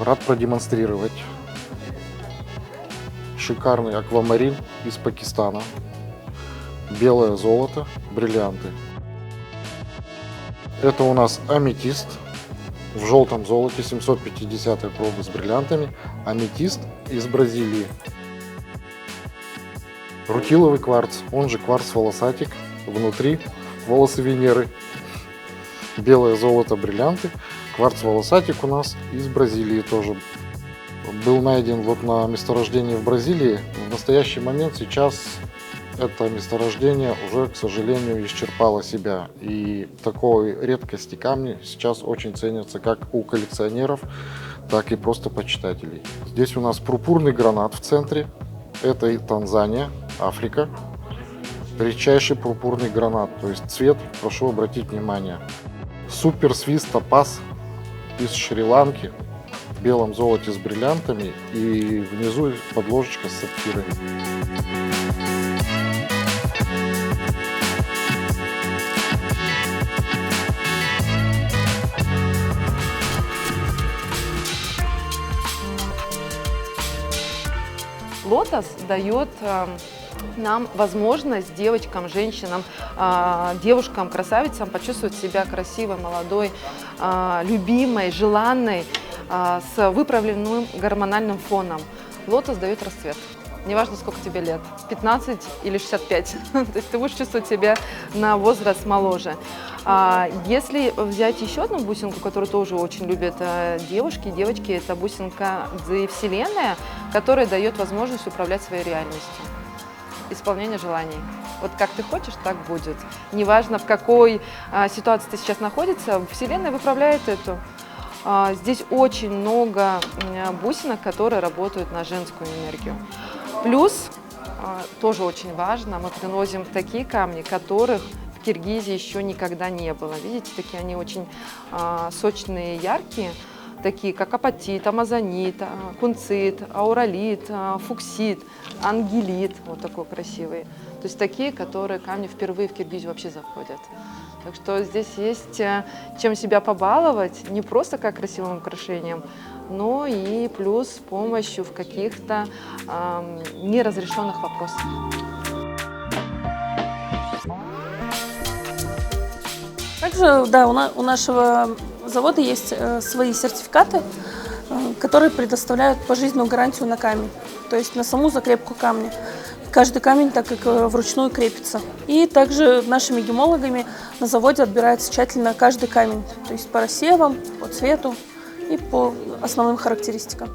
Рад продемонстрировать шикарный аквамарин из Пакистана. Белое золото, бриллианты. Это у нас аметист в желтом золоте, 750 проба с бриллиантами. Аметист из Бразилии. Рутиловый кварц, он же кварц-волосатик. Внутри волосы Венеры. Белое золото, бриллианты. Кварц-волосатик у нас из Бразилии тоже. Был найден вот на месторождении в Бразилии. В настоящий момент сейчас это месторождение уже, к сожалению, исчерпало себя. И такой редкости камни сейчас очень ценятся как у коллекционеров, так и просто почитателей. Здесь у нас пурпурный гранат в центре. Это и Танзания, Африка. Редчайший пурпурный гранат, то есть цвет, прошу обратить внимание. Супер свист топаз из Шри-Ланки в белом золоте с бриллиантами, и внизу подложечка с сапфирами. Лотос дает нам возможность девочкам, женщинам, девушкам, красавицам почувствовать себя красивой, молодой, любимой, желанной, с выправленным гормональным фоном. Лотос дает расцвет. Неважно, сколько тебе лет, 15 или 65, то есть ты будешь чувствовать себя на возраст моложе. Если взять еще одну бусинку, которую тоже очень любят девушки, девочки, это бусинка Вселенная, которая дает возможность управлять своей реальностью, исполнение желаний. Вот как ты хочешь, так будет. Неважно, в какой ситуации ты сейчас находишься, Вселенная выправляет эту. Здесь очень много бусинок, которые работают на женскую энергию. Плюс, тоже очень важно, мы привозим такие камни, которых в Киргизии еще никогда не было. Видите, такие они очень сочные, яркие, такие как апатит, амазонит, кунцит, ауралит, фуксит, ангелит, вот такой красивый. То есть такие, которые камни впервые в Киргизию вообще заходят. Так что здесь есть чем себя побаловать, не просто как красивым украшением, но и плюс с помощью в каких-то неразрешенных вопросах. Также, да, у нашего завода есть свои сертификаты, которые предоставляют пожизненную гарантию на камень, то есть на саму закрепку камня. Каждый камень так как вручную крепится. И также нашими гемологами на заводе отбирается тщательно каждый камень, то есть по рассевам, по цвету и по основным характеристикам.